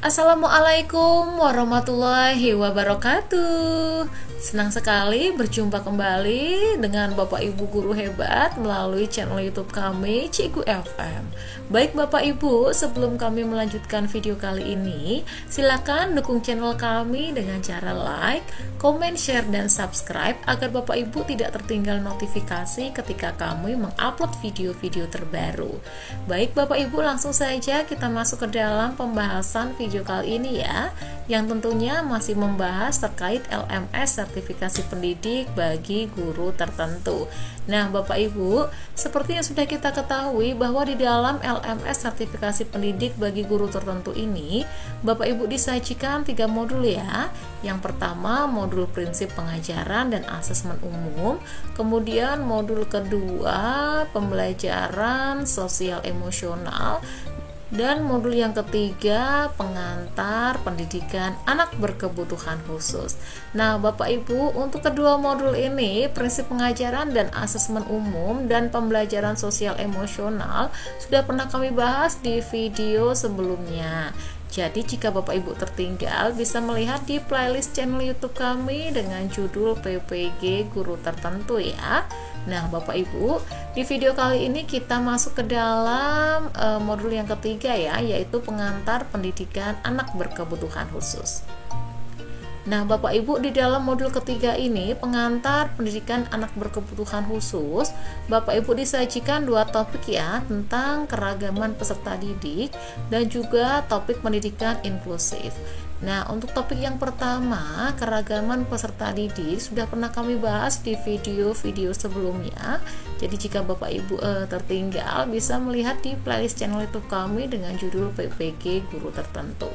Assalamualaikum warahmatullahi wabarakatuh. Senang sekali berjumpa kembali dengan Bapak Ibu guru hebat melalui channel YouTube kami Cikgu FM. Baik Bapak Ibu, sebelum kami melanjutkan video kali ini, silakan dukung channel kami dengan cara like, komen, share, dan subscribe agar Bapak Ibu tidak tertinggal notifikasi ketika kami mengupload video-video terbaru. Baik Bapak Ibu, langsung saja kita masuk ke dalam pembahasan video kali ini ya, yang tentunya masih membahas terkait LMS sertifikasi pendidik bagi guru tertentu. Nah Bapak Ibu, seperti yang sudah kita ketahui bahwa di dalam LMS sertifikasi pendidik bagi guru tertentu ini, Bapak Ibu disajikan 3 modul ya. Yang pertama modul prinsip pengajaran dan asesmen umum, kemudian modul kedua pembelajaran sosial emosional, dan modul yang ketiga pengantar pendidikan anak berkebutuhan khusus. Nah Bapak Ibu, untuk kedua modul ini, prinsip pengajaran dan asesmen umum dan pembelajaran sosial emosional, sudah pernah kami bahas di video sebelumnya. Jadi jika Bapak Ibu tertinggal, bisa melihat di playlist channel YouTube kami dengan judul PPG Guru Tertentu ya. Nah Bapak Ibu, di video kali ini kita masuk ke dalam modul yang ketiga ya, yaitu pengantar pendidikan anak berkebutuhan khusus. Nah Bapak Ibu, di dalam modul ketiga ini, pengantar pendidikan anak berkebutuhan khusus, Bapak Ibu disajikan 2 topik ya, tentang keragaman peserta didik dan juga topik pendidikan inklusif. Nah untuk topik yang pertama, keragaman peserta didik, sudah pernah kami bahas di video-video sebelumnya. Jadi jika Bapak Ibu tertinggal, bisa melihat di playlist channel YouTube kami dengan judul PPG Guru Tertentu.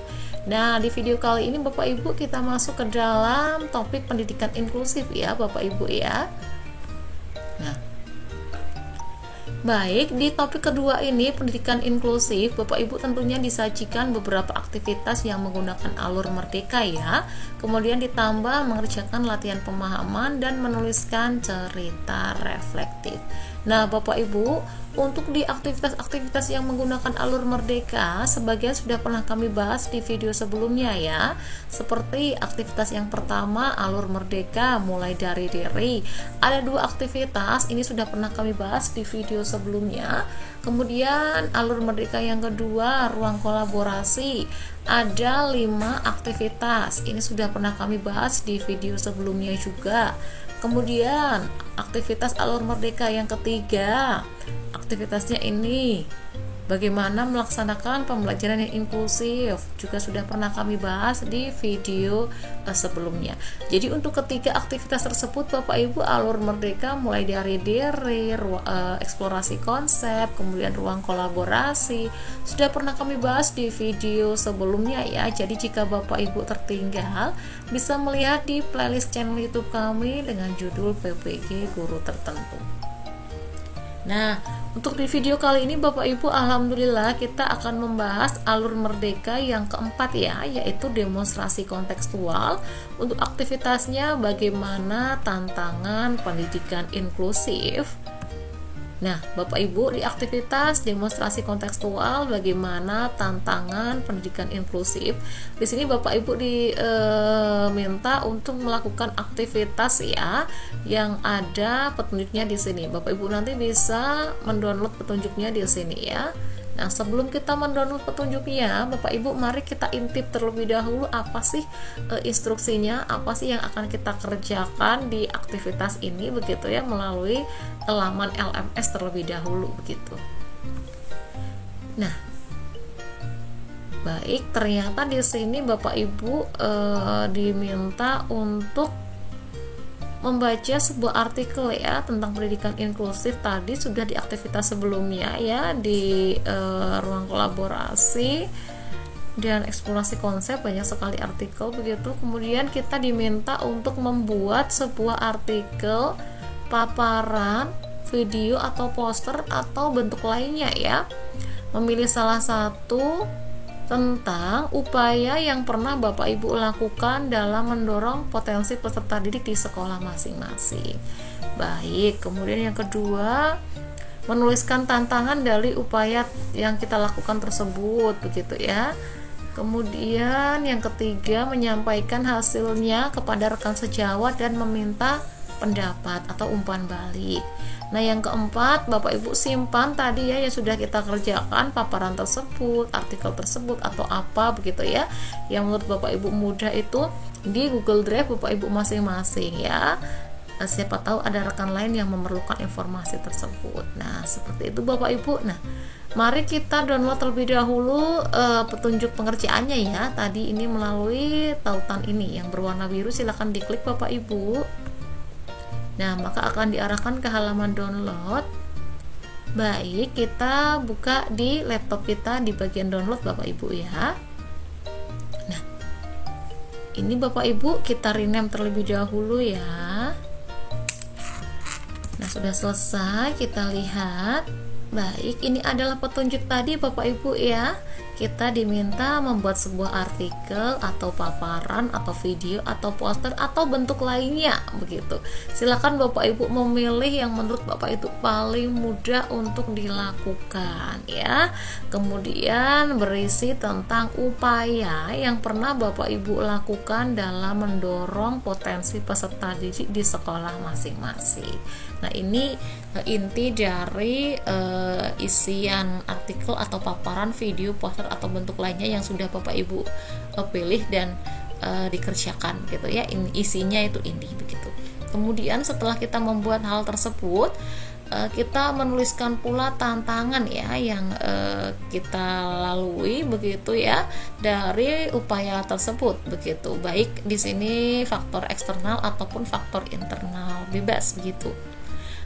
Nah di video kali ini Bapak Ibu kita masuk ke dalam topik pendidikan inklusif ya Bapak Ibu ya. Nah baik, di topik kedua ini, pendidikan inklusif, Bapak Ibu tentunya disajikan beberapa aktivitas yang menggunakan alur merdeka ya. Kemudian ditambah mengerjakan latihan pemahaman dan menuliskan cerita reflektif. Nah Bapak Ibu, untuk di aktivitas-aktivitas yang menggunakan alur merdeka, sebagian sudah pernah kami bahas di video sebelumnya ya. Seperti aktivitas yang pertama, alur merdeka mulai dari diri. Ada 2 aktivitas, ini sudah pernah kami bahas di video sebelumnya. Kemudian alur merdeka yang kedua, ruang kolaborasi. Ada 5 aktivitas, ini sudah pernah kami bahas di video sebelumnya juga. Kemudian aktivitas alur merdeka yang ketiga, aktivitasnya ini bagaimana melaksanakan pembelajaran yang inklusif, juga sudah pernah kami bahas di video sebelumnya. Jadi untuk ketiga aktivitas tersebut Bapak Ibu, alur merdeka mulai dari diri, eksplorasi konsep, kemudian ruang kolaborasi, sudah pernah kami bahas di video sebelumnya ya. Jadi jika Bapak Ibu tertinggal, bisa melihat di playlist channel YouTube kami dengan judul PPG Guru Tertentu. Nah, untuk di video kali ini Bapak Ibu, alhamdulillah kita akan membahas alur merdeka yang keempat ya, yaitu demonstrasi kontekstual. Untuk aktivitasnya bagaimana tantangan pendidikan inklusif. Nah, Bapak Ibu, di aktivitas demonstrasi kontekstual bagaimana tantangan pendidikan inklusif, di sini Bapak Ibu diminta untuk melakukan aktivitas ya, yang ada petunjuknya di sini. Bapak Ibu nanti bisa mendownload petunjuknya di sini ya. Nah, sebelum kita mendownload petunjuknya, Bapak Ibu mari kita intip terlebih dahulu apa sih instruksinya, apa sih yang akan kita kerjakan di aktivitas ini begitu ya, melalui laman LMS terlebih dahulu begitu. Nah, baik, ternyata di sini Bapak Ibu diminta untuk membaca sebuah artikel ya tentang pendidikan inklusif. Tadi sudah di aktivitas sebelumnya ya, di ruang kolaborasi dan eksplorasi konsep, banyak sekali artikel begitu. Kemudian kita diminta untuk membuat sebuah artikel, paparan, video atau poster atau bentuk lainnya ya. Memilih salah satu tentang upaya yang pernah Bapak Ibu lakukan dalam mendorong potensi peserta didik di sekolah masing-masing. Baik, kemudian yang kedua, menuliskan tantangan dari upaya yang kita lakukan tersebut begitu ya. Kemudian yang ketiga, menyampaikan hasilnya kepada rekan sejawat dan meminta pendapat atau umpan balik. Nah, yang keempat, Bapak Ibu simpan tadi ya yang sudah kita kerjakan, paparan tersebut, artikel tersebut atau apa begitu ya, yang menurut Bapak Ibu mudah itu di Google Drive Bapak Ibu masing-masing ya. Nah, siapa tahu ada rekan lain yang memerlukan informasi tersebut. Nah, seperti itu Bapak Ibu. Nah, mari kita download terlebih dahulu petunjuk pengerjaannya ya. Tadi ini melalui tautan ini yang berwarna biru, silahkan diklik Bapak Ibu. Nah, maka akan diarahkan ke halaman download. Baik, kita buka di laptop kita di bagian download Bapak Ibu ya. Nah, ini Bapak Ibu kita rename terlebih dahulu ya. Nah, sudah selesai, kita lihat. Baik, ini adalah petunjuk tadi Bapak Ibu ya. Kita diminta membuat sebuah artikel atau paparan atau video atau poster atau bentuk lainnya begitu. Silakan Bapak Ibu memilih yang menurut Bapak itu paling mudah untuk dilakukan ya. Kemudian berisi tentang upaya yang pernah Bapak Ibu lakukan dalam mendorong potensi peserta didik di sekolah masing-masing. Nah, ini inti dari isian artikel atau paparan, video, poster atau bentuk lainnya yang sudah Bapak Ibu pilih dan dikerjakan gitu ya. Isinya itu ini begitu. Kemudian setelah kita membuat hal tersebut, kita menuliskan pula tantangan ya yang kita lalui begitu ya dari upaya tersebut begitu. Baik di sini faktor eksternal ataupun faktor internal, bebas begitu.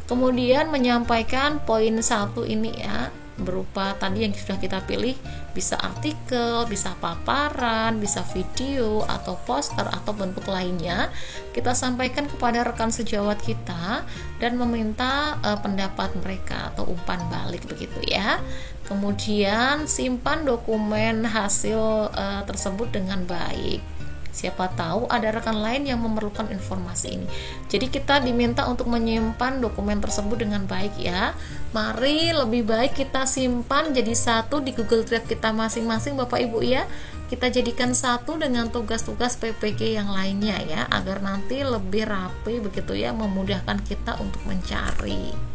Kemudian menyampaikan poin 1 ini ya, berupa tadi yang sudah kita pilih, bisa artikel, bisa paparan, bisa video atau poster atau bentuk lainnya. Kita sampaikan kepada rekan sejawat kita dan meminta pendapat mereka atau umpan balik begitu ya. Kemudian simpan dokumen hasil tersebut dengan baik. Siapa tahu ada rekan lain yang memerlukan informasi ini. Jadi kita diminta untuk menyimpan dokumen tersebut dengan baik ya. Mari lebih baik kita simpan jadi satu di Google Drive kita masing-masing Bapak Ibu ya. Kita jadikan satu dengan tugas-tugas PPG yang lainnya ya, agar nanti lebih rapi begitu ya, memudahkan kita untuk mencari.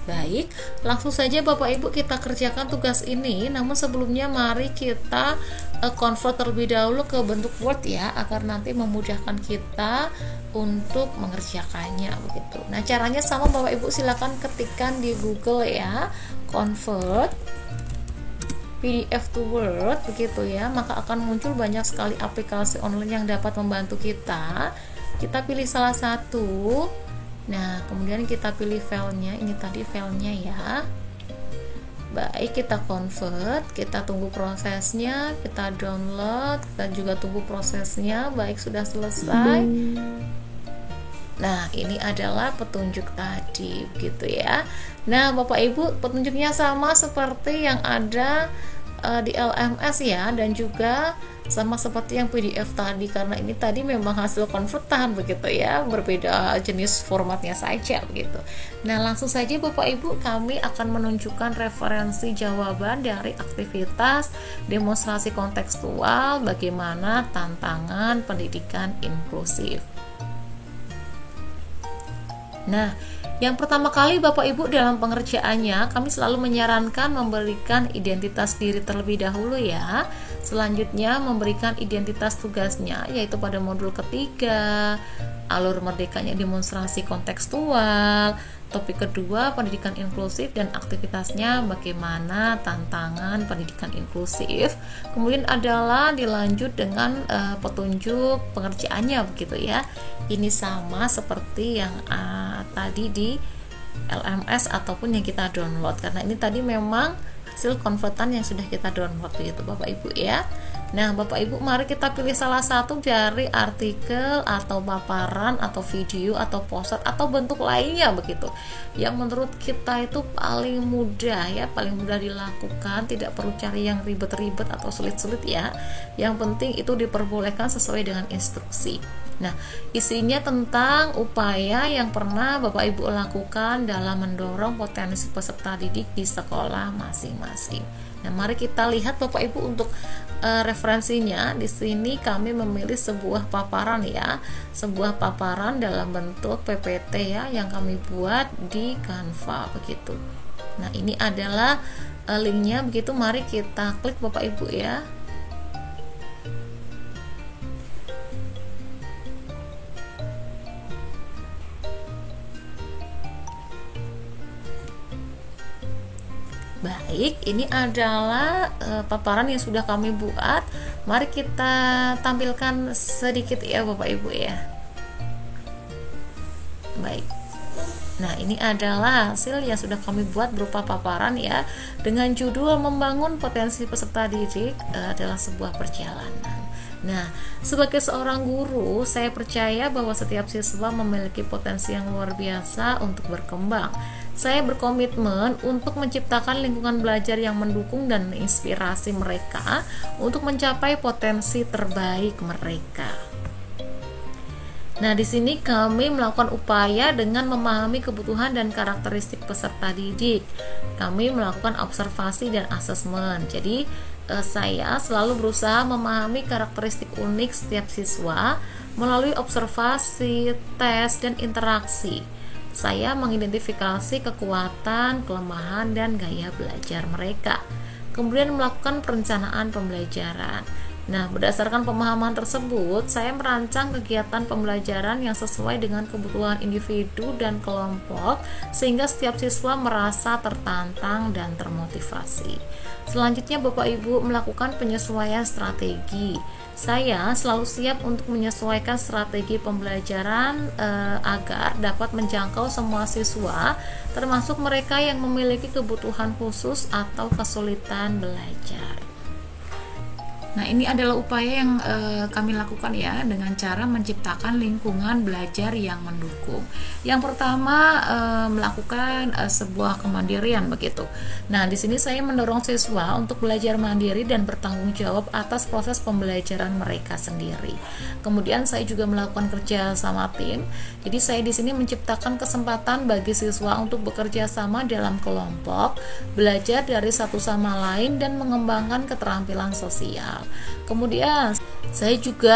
Baik, langsung saja Bapak Ibu kita kerjakan tugas ini. Namun sebelumnya mari kita convert terlebih dahulu ke bentuk Word ya, agar nanti memudahkan kita untuk mengerjakannya begitu. Nah, caranya sama Bapak Ibu, silakan ketikkan di Google ya, convert PDF to Word begitu ya, maka akan muncul banyak sekali aplikasi online yang dapat membantu kita. Kita pilih salah satu. Nah, kemudian kita pilih filenya, ini tadi filenya ya. Baik, kita convert, kita tunggu prosesnya, kita download, kita juga tunggu prosesnya. Baik, sudah selesai. Nah, ini adalah petunjuk tadi, gitu ya. Nah, Bapak Ibu, petunjuknya sama seperti yang ada di LMS ya, dan juga sama seperti yang PDF tadi, karena ini tadi memang hasil konvertan begitu ya, berbeda jenis formatnya saja begitu. Nah, langsung saja Bapak Ibu, kami akan menunjukkan referensi jawaban dari aktivitas demonstrasi kontekstual bagaimana tantangan pendidikan inklusif. Nah, yang pertama kali Bapak Ibu dalam pengerjaannya, kami selalu menyarankan memberikan identitas diri terlebih dahulu ya. Selanjutnya memberikan identitas tugasnya, yaitu pada modul ketiga, alur merdekanya demonstrasi kontekstual. Topik kedua, pendidikan inklusif dan aktivitasnya bagaimana tantangan pendidikan inklusif. Kemudian adalah dilanjut dengan petunjuk pengerjaannya begitu ya. Ini sama seperti yang tadi di LMS ataupun yang kita download, karena ini tadi memang hasil konvertan yang sudah kita download begitu Bapak Ibu ya. Nah, Bapak Ibu, mari kita pilih salah satu dari artikel atau paparan atau video atau poster atau bentuk lainnya begitu, yang menurut kita itu paling mudah ya, paling mudah dilakukan, tidak perlu cari yang ribet-ribet atau sulit-sulit ya. Yang penting itu diperbolehkan sesuai dengan instruksi. Nah, isinya tentang upaya yang pernah Bapak Ibu lakukan dalam mendorong potensi peserta didik di sekolah masing-masing. Nah, mari kita lihat Bapak Ibu untuk referensinya. Di sini kami memilih sebuah paparan ya, sebuah paparan dalam bentuk PPT ya yang kami buat di Canva begitu. Nah, ini adalah linknya begitu. Mari kita klik Bapak Ibu ya. Baik, ini adalah paparan yang sudah kami buat. Mari kita tampilkan sedikit ya Bapak Ibu ya. Baik. Nah, ini adalah hasil yang sudah kami buat berupa paparan ya, dengan judul Membangun Potensi Peserta Didik adalah sebuah perjalanan. Nah, sebagai seorang guru, saya percaya bahwa setiap siswa memiliki potensi yang luar biasa untuk berkembang. Saya berkomitmen untuk menciptakan lingkungan belajar yang mendukung dan menginspirasi mereka untuk mencapai potensi terbaik mereka. Nah, di sini kami melakukan upaya dengan memahami kebutuhan dan karakteristik peserta didik. Kami melakukan observasi dan asesmen. Jadi, saya selalu berusaha memahami karakteristik unik setiap siswa melalui observasi, tes, dan interaksi. Saya mengidentifikasi kekuatan, kelemahan, dan gaya belajar mereka. Kemudian melakukan perencanaan pembelajaran. Nah, berdasarkan pemahaman tersebut, saya merancang kegiatan pembelajaran yang sesuai dengan kebutuhan individu dan kelompok, sehingga setiap siswa merasa tertantang dan termotivasi. Selanjutnya, Bapak Ibu melakukan penyesuaian strategi. Saya selalu siap untuk menyesuaikan strategi pembelajaran agar dapat menjangkau semua siswa, termasuk mereka yang memiliki kebutuhan khusus atau kesulitan belajar. Nah, ini adalah upaya yang kami lakukan ya, dengan cara menciptakan lingkungan belajar yang mendukung. Yang pertama, melakukan sebuah kemandirian begitu. Nah, di sini saya mendorong siswa untuk belajar mandiri dan bertanggung jawab atas proses pembelajaran mereka sendiri. Kemudian saya juga melakukan kerja sama tim. Jadi saya di sini menciptakan kesempatan bagi siswa untuk bekerja sama dalam kelompok, belajar dari satu sama lain, dan mengembangkan keterampilan sosial. Kemudian saya juga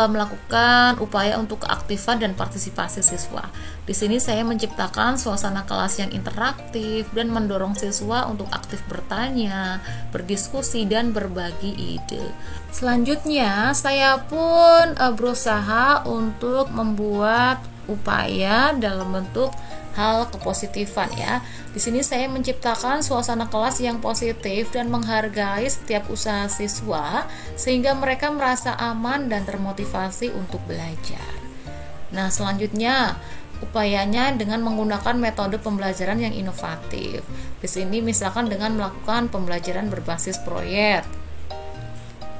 melakukan upaya untuk keaktifan dan partisipasi siswa. Di sini saya menciptakan suasana kelas yang interaktif dan mendorong siswa untuk aktif bertanya, berdiskusi, dan berbagi ide. Selanjutnya, saya pun berusaha untuk membuat upaya dalam bentuk hal kepositifan ya. Di sini saya menciptakan suasana kelas yang positif dan menghargai setiap usaha siswa sehingga mereka merasa aman dan termotivasi untuk belajar. Nah, selanjutnya upayanya dengan menggunakan metode pembelajaran yang inovatif. Di sini misalkan dengan melakukan pembelajaran berbasis proyek,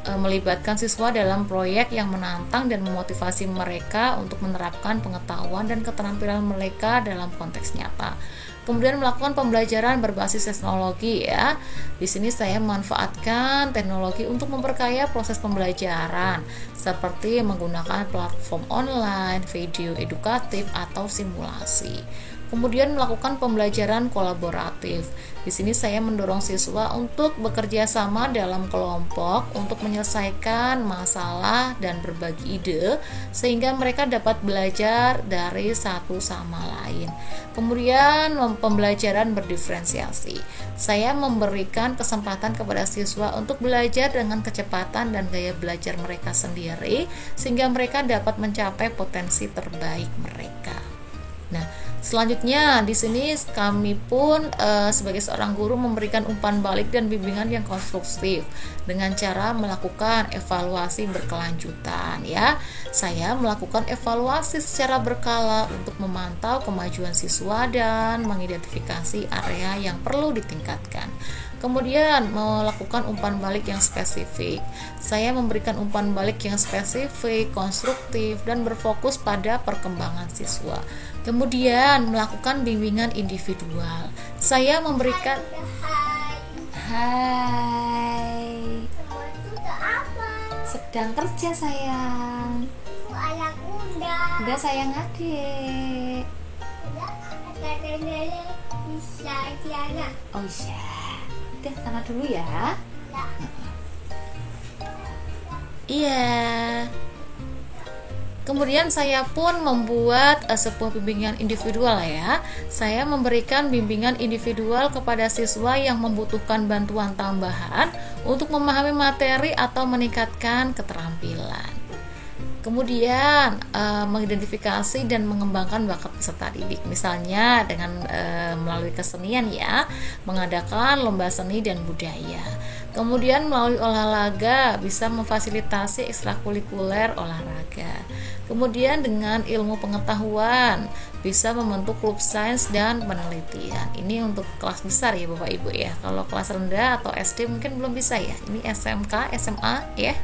melibatkan siswa dalam proyek yang menantang dan memotivasi mereka untuk menerapkan pengetahuan dan keterampilan mereka dalam konteks nyata. Kemudian melakukan pembelajaran berbasis teknologi ya. Di sini saya memanfaatkan teknologi untuk memperkaya proses pembelajaran seperti menggunakan platform online, video edukatif atau simulasi. Kemudian melakukan pembelajaran kolaboratif. Di sini saya mendorong siswa untuk bekerja sama dalam kelompok untuk menyelesaikan masalah dan berbagi ide sehingga mereka dapat belajar dari satu sama lain. Kemudian pembelajaran berdiferensiasi. Saya memberikan kesempatan kepada siswa untuk belajar dengan kecepatan dan gaya belajar mereka sendiri sehingga mereka dapat mencapai potensi terbaik mereka. Nah, selanjutnya di sini kami pun sebagai seorang guru memberikan umpan balik dan bimbingan yang konstruktif dengan cara melakukan evaluasi berkelanjutan ya. Saya melakukan evaluasi secara berkala untuk memantau kemajuan siswa dan mengidentifikasi area yang perlu ditingkatkan. Kemudian melakukan umpan balik yang spesifik. Saya memberikan umpan balik yang spesifik, konstruktif, dan berfokus pada perkembangan siswa. Kemudian melakukan bimbingan individual. Saya memberikan Hai. Sedang kerja sayang. Udah sayang adik. Oh iya. Udah, taruh dulu ya. Ya. Iya. Kemudian saya pun membuat sebuah bimbingan individual ya. Saya memberikan bimbingan individual kepada siswa yang membutuhkan bantuan tambahan untuk memahami materi atau meningkatkan keterampilan. Kemudian mengidentifikasi dan mengembangkan bakat peserta didik, misalnya dengan melalui kesenian ya, mengadakan lomba seni dan budaya. Kemudian melalui olahraga bisa memfasilitasi ekstrakurikuler olahraga. Kemudian dengan ilmu pengetahuan bisa membentuk klub sains dan penelitian. Ini untuk kelas besar ya Bapak Ibu ya. Kalau kelas rendah atau SD mungkin belum bisa ya. Ini SMK, SMA ya.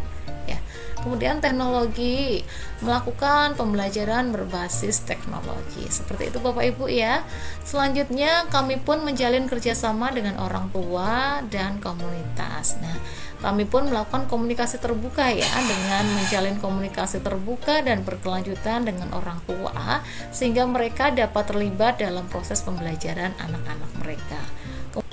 Kemudian teknologi, melakukan pembelajaran berbasis teknologi. Seperti itu Bapak Ibu ya. Selanjutnya kami pun menjalin kerjasama dengan orang tua dan komunitas. Nah, kami pun melakukan komunikasi terbuka ya, dengan menjalin komunikasi terbuka dan berkelanjutan dengan orang tua, sehingga mereka dapat terlibat dalam proses pembelajaran anak-anak mereka.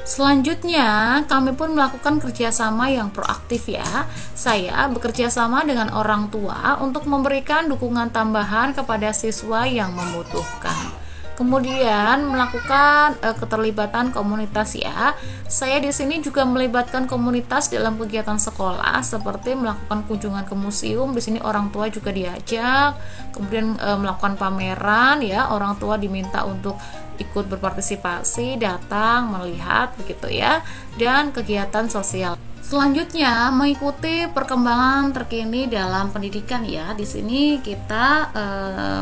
Selanjutnya, kami pun melakukan kerjasama yang proaktif ya. Saya bekerja sama dengan orang tua untuk memberikan dukungan tambahan kepada siswa yang membutuhkan. Kemudian melakukan keterlibatan komunitas ya. Saya di sini juga melibatkan komunitas dalam kegiatan sekolah seperti melakukan kunjungan ke museum. Di sini orang tua juga diajak. Kemudian melakukan pameran ya. Orang tua diminta untuk ikut berpartisipasi, datang, melihat begitu ya. Dan kegiatan sosial. Selanjutnya mengikuti perkembangan terkini dalam pendidikan ya. Di sini kita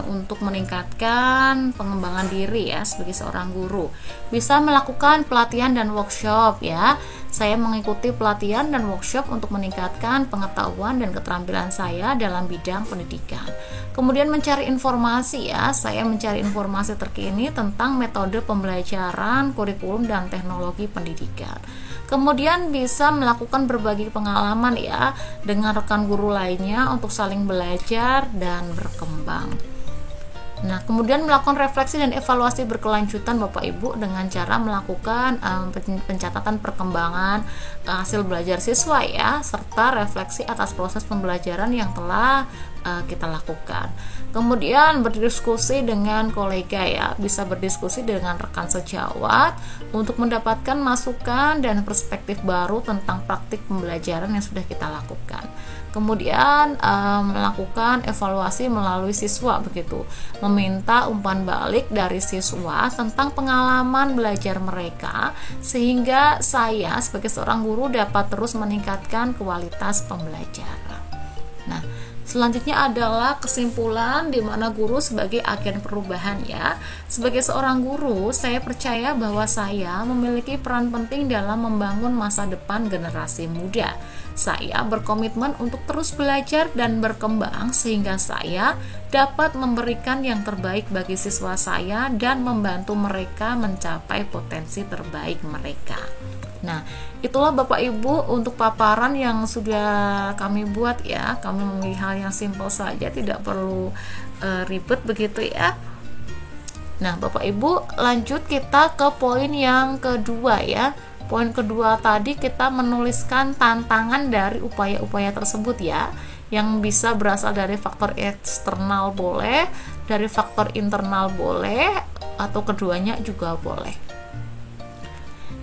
untuk meningkatkan pengembangan diri ya sebagai seorang guru bisa melakukan pelatihan dan workshop ya. Saya mengikuti pelatihan dan workshop untuk meningkatkan pengetahuan dan keterampilan saya dalam bidang pendidikan. Kemudian mencari informasi ya. Saya mencari informasi terkini tentang metode pembelajaran, kurikulum dan teknologi pendidikan. Kemudian bisa melakukan berbagi pengalaman ya dengan rekan guru lainnya untuk saling belajar dan berkembang. Nah, kemudian melakukan refleksi dan evaluasi berkelanjutan Bapak Ibu dengan cara melakukan pencatatan perkembangan hasil belajar siswa ya, serta refleksi atas proses pembelajaran yang telah kita lakukan. Kemudian berdiskusi dengan kolega ya, bisa berdiskusi dengan rekan sejawat untuk mendapatkan masukan dan perspektif baru tentang praktik pembelajaran yang sudah kita lakukan. Kemudian melakukan evaluasi melalui siswa begitu, meminta umpan balik dari siswa tentang pengalaman belajar mereka sehingga saya sebagai seorang guru dapat terus meningkatkan kualitas pembelajaran. Nah, selanjutnya adalah kesimpulan di mana guru sebagai agen perubahan ya. Sebagai seorang guru, saya percaya bahwa saya memiliki peran penting dalam membangun masa depan generasi muda. Saya berkomitmen untuk terus belajar dan berkembang sehingga saya dapat memberikan yang terbaik bagi siswa saya dan membantu mereka mencapai potensi terbaik mereka. Nah, itulah Bapak Ibu untuk paparan yang sudah kami buat ya. Kami memilih hal yang simpel saja, tidak perlu ribet begitu ya. Nah, Bapak Ibu, lanjut kita ke poin yang kedua ya. Poin kedua tadi kita menuliskan tantangan dari upaya-upaya tersebut ya, yang bisa berasal dari faktor eksternal boleh, dari faktor internal boleh, atau keduanya juga boleh.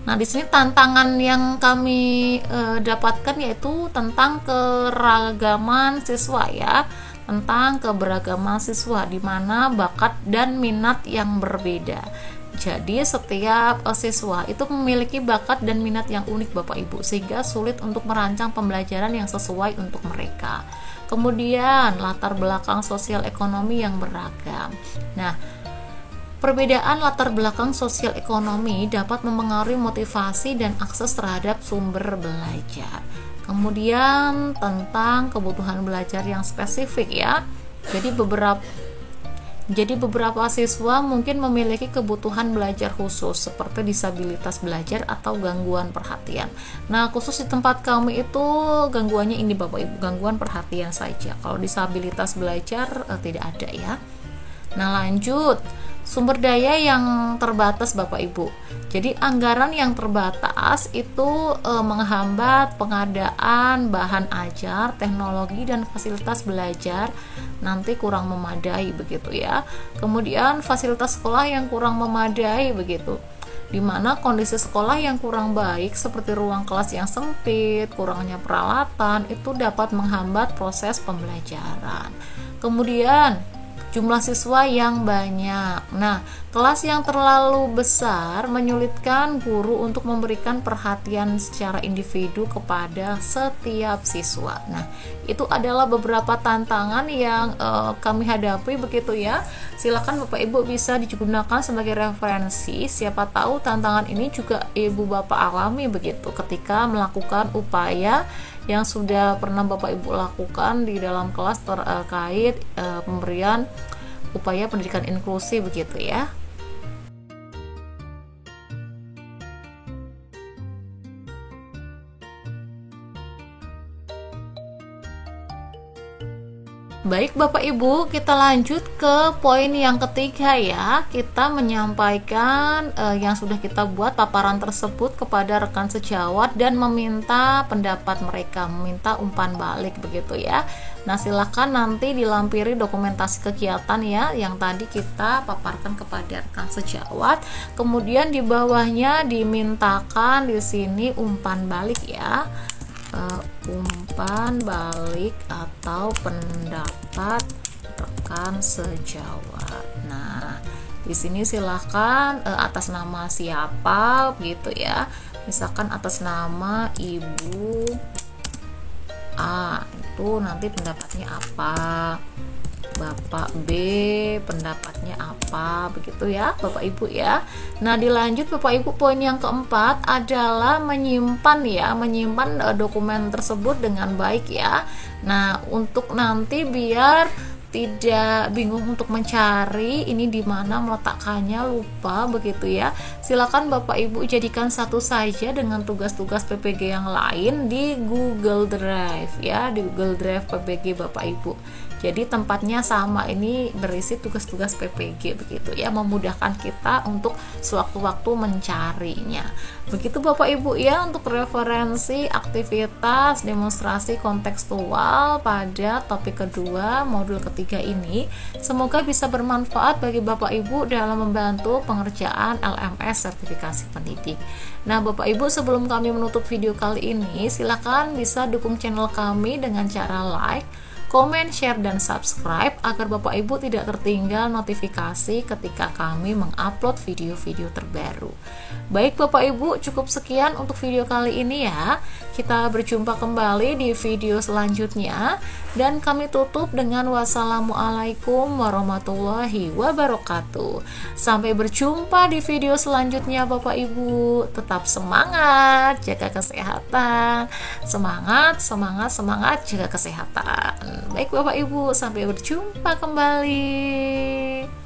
Nah, di sini tantangan yang kami dapatkan yaitu tentang keragaman siswa ya, tentang keberagaman siswa di mana bakat dan minat yang berbeda. Jadi setiap siswa itu memiliki bakat dan minat yang unik Bapak Ibu, sehingga sulit untuk merancang pembelajaran yang sesuai untuk mereka. Kemudian latar belakang sosial ekonomi yang beragam. Nah, perbedaan latar belakang sosial ekonomi dapat mempengaruhi motivasi dan akses terhadap sumber belajar. Kemudian tentang kebutuhan belajar yang spesifik ya. Jadi beberapa siswa mungkin memiliki kebutuhan belajar khusus seperti disabilitas belajar atau gangguan perhatian. Nah, khusus di tempat kami itu gangguannya ini Bapak Ibu, gangguan perhatian saja. Kalau disabilitas belajar tidak ada ya. Nah, lanjut sumber daya yang terbatas Bapak Ibu. Jadi anggaran yang terbatas itu menghambat pengadaan bahan ajar, teknologi dan fasilitas belajar nanti kurang memadai begitu ya. Kemudian fasilitas sekolah yang kurang memadai begitu. Di mana kondisi sekolah yang kurang baik seperti ruang kelas yang sempit, kurangnya peralatan itu dapat menghambat proses pembelajaran. Kemudian jumlah siswa yang banyak. Nah, kelas yang terlalu besar menyulitkan guru untuk memberikan perhatian secara individu kepada setiap siswa. Nah, itu adalah beberapa tantangan yang kami hadapi begitu ya. Silakan Bapak Ibu bisa digunakan sebagai referensi. Siapa tahu tantangan ini juga Ibu Bapak alami begitu ketika melakukan upaya yang sudah pernah Bapak Ibu lakukan di dalam kelas terkait pemberian upaya pendidikan inklusi begitu ya. Baik Bapak Ibu, kita lanjut ke poin yang ketiga ya. Kita menyampaikan yang sudah kita buat paparan tersebut kepada rekan sejawat dan meminta pendapat mereka, meminta umpan balik begitu ya. Nah, silakan nanti dilampiri dokumentasi kegiatan ya yang tadi kita paparkan kepada rekan sejawat. Kemudian di bawahnya dimintakan di sini umpan balik ya. Umpan balik atau pendapat rekan sejawat. Nah, di sini silahkan atas nama siapa gitu ya. Misalkan atas nama Ibu A, itu nanti pendapatnya apa. Bapak B pendapatnya apa begitu ya Bapak Ibu ya. Nah, dilanjut Bapak Ibu, poin yang keempat adalah menyimpan dokumen tersebut dengan baik ya. Nah, untuk nanti biar tidak bingung untuk mencari ini di mana meletakkannya, lupa begitu ya. Silakan Bapak Ibu jadikan satu saja dengan tugas-tugas PPG yang lain di Google Drive ya, di Google Drive PPG Bapak Ibu. Jadi tempatnya sama, ini berisi tugas-tugas PPG begitu ya, memudahkan kita untuk sewaktu-waktu mencarinya. Begitu Bapak Ibu ya untuk referensi aktivitas demonstrasi kontekstual pada topik kedua modul ketiga ini. Semoga bisa bermanfaat bagi Bapak Ibu dalam membantu pengerjaan LMS sertifikasi pendidik. Nah Bapak Ibu, sebelum kami menutup video kali ini, silakan bisa dukung channel kami dengan cara like, komen, share, dan subscribe agar Bapak Ibu tidak tertinggal notifikasi ketika kami mengupload video-video terbaru. Baik Bapak Ibu, cukup sekian untuk video kali ini ya. Kita berjumpa kembali di video selanjutnya dan kami tutup dengan wassalamualaikum warahmatullahi wabarakatuh. Sampai berjumpa di video selanjutnya Bapak Ibu. Tetap semangat, jaga kesehatan. Semangat, semangat, semangat, jaga kesehatan. Baik Bapak Ibu, sampai berjumpa kembali.